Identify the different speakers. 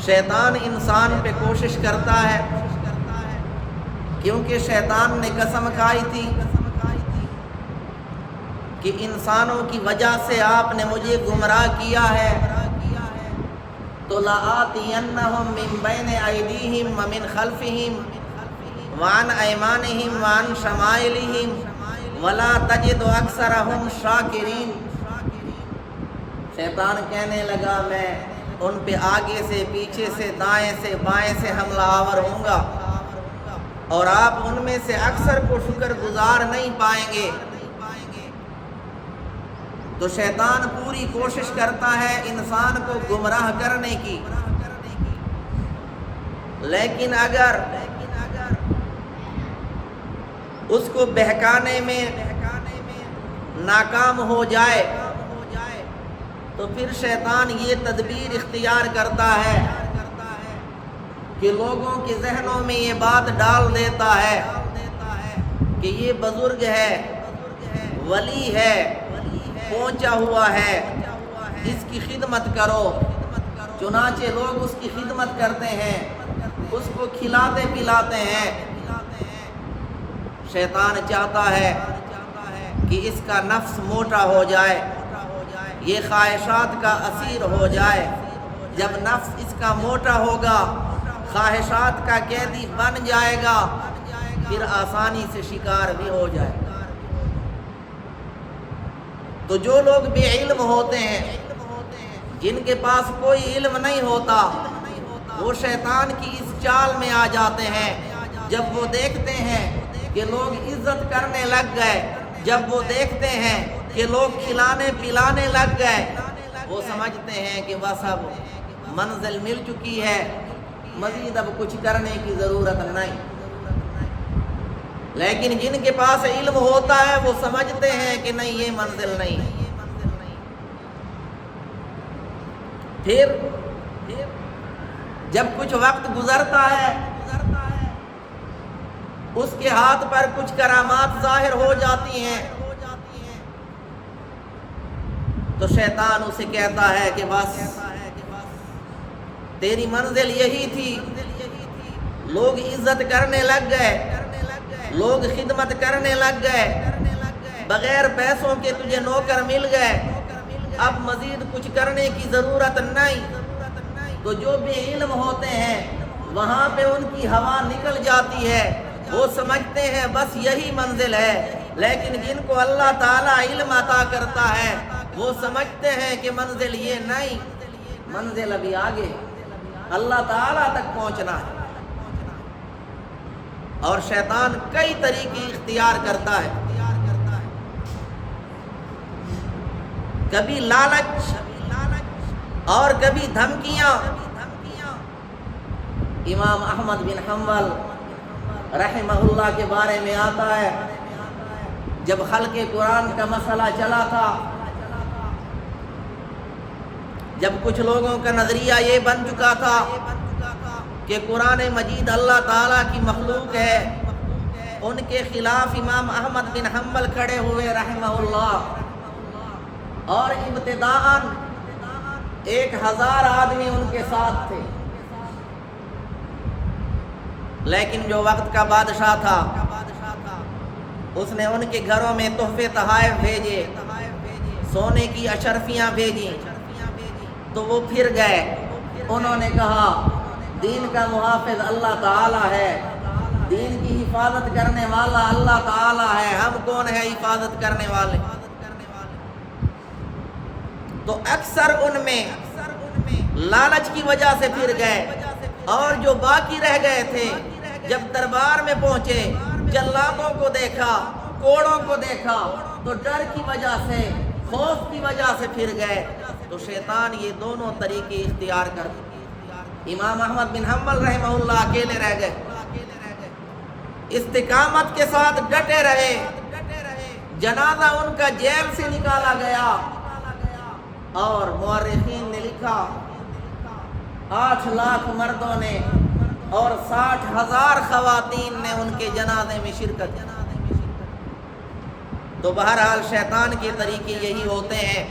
Speaker 1: شیطان انسان پہ کوشش کرتا ہے، کیونکہ شیطان نے قسم کھائی تھی کہ انسانوں کی وجہ سے آپ نے مجھے گمراہ کیا ہے، تو لآتینہم من بین ایدیہم ومن خلفہم وعن ایمانہم وعن شمائلہم ولا تجد اکثرہم شاکرین۔ شیطان کہنے لگا میں ان پہ آگے سے، پیچھے سے، دائیں سے، بائیں سے حملہ آور ہوں گا، اور آپ ان میں سے اکثر کو شکر گزار نہیں پائیں گے۔ تو شیطان پوری کوشش کرتا ہے انسان کو گمراہ کرنے کی، لیکن اگر اس کو بہکانے میں ناکام ہو جائے تو پھر شیطان یہ تدبیر اختیار کرتا ہے کہ لوگوں کے ذہنوں میں یہ بات ڈال دیتا ہے کہ یہ بزرگ ہے، ولی ہے، پہنچا ہوا ہے، اس کی خدمت کرو۔ چنانچہ لوگ اس کی خدمت کرتے ہیں، اس کو کھلاتے پلاتے ہیں۔ شیطان چاہتا ہے کہ اس کا نفس موٹا ہو جائے، یہ خواہشات کا اسیر ہو جائے۔ جب نفس اس کا موٹا ہوگا، خواہشات کا قیدی بن جائے گا، پھر آسانی سے شکار بھی ہو جائے گا۔ تو جو لوگ بے علم ہوتے ہیں، جن کے پاس کوئی علم نہیں ہوتا، وہ شیطان کی اس چال میں آ جاتے ہیں۔ جب وہ دیکھتے ہیں کہ لوگ عزت کرنے لگ گئے، جب وہ دیکھتے ہیں کہ لوگ کھلانے پلانے لگ گئے، وہ سمجھتے ہیں کہ بس اب منزل مل چکی ہے، مزید اب کچھ کرنے کی ضرورت نہیں۔ لیکن جن کے پاس علم ہوتا ہے وہ سمجھتے ہیں کہ نہیں، یہ منزل نہیں۔ پھر جب کچھ وقت گزرتا ہے، اس کے ہاتھ پر کچھ کرامات ظاہر ہو جاتی ہیں، تو شیطان اسے کہتا ہے کہ بس تیری منزل یہی تھی، لوگ عزت کرنے لگ گئے، لوگ خدمت کرنے لگ گئے، بغیر پیسوں کے تجھے نوکر مل گئے، اب مزید کچھ کرنے کی ضرورت نہیں۔ تو جو بے علم ہوتے ہیں وہاں پہ ان کی ہوا نکل جاتی ہے، وہ سمجھتے ہیں بس یہی منزل ہے۔ لیکن جن کو اللہ تعالیٰ علم عطا کرتا ہے وہ سمجھتے ہیں کہ منزل یہ نہیں، منزل ابھی آگے، اللہ تعالیٰ تک پہنچنا ہے۔ اور شیطان کئی طریقے اختیار کرتا ہے، کبھی لالچ اور کبھی دھمکیاں۔ امام احمد بن حنبل رحمہ اللہ کے بارے میں آتا ہے، جب خلق قرآن کا مسئلہ چلا تھا، جب کچھ لوگوں کا نظریہ یہ بن چکا تھا کہ قرآن مجید اللہ تعالیٰ کی مخلوق ہے، ان کے خلاف امام احمد بن حنبل کھڑے ہوئے رحمہ اللہ، اور ابتداءً 1000 آدمی ان کے ساتھ تھے۔ لیکن جو وقت کا بادشاہ تھا اس نے ان کے گھروں میں تحفے تحائف بھیجے، سونے کی اشرفیاں بھیجی، تو وہ پھر گئے۔ انہوں نے کہا دین کا محافظ اللہ تعالیٰ ہے، دین کی حفاظت کرنے والا اللہ تعالیٰ ہے، ہم کون ہے حفاظت کرنے والے؟ تو اکثر ان میں لالچ کی وجہ سے پھر گئے، اور جو باقی رہ گئے تھے جب دربار میں پہنچے، جلادوں کو دیکھا، کوڑوں کو دیکھا، تو ڈر کی وجہ سے، خوف کی وجہ سے پھر گئے۔ تو شیطان یہ دونوں طریقے اختیار کر دے۔ امام احمد بن حنبل رحمہ اللہ اکیلے رہ گئے، استقامت کے ساتھ ڈٹے رہے، جنازہ ان کا جیل سے نکالا گیا، اور مورخین نے لکھا 8 لاکھ مردوں نے اور 60,000 خواتین نے ان کے جنازے میں شرکت کی۔ تو بہرحال شیطان کے طریقے یہی ہوتے ہیں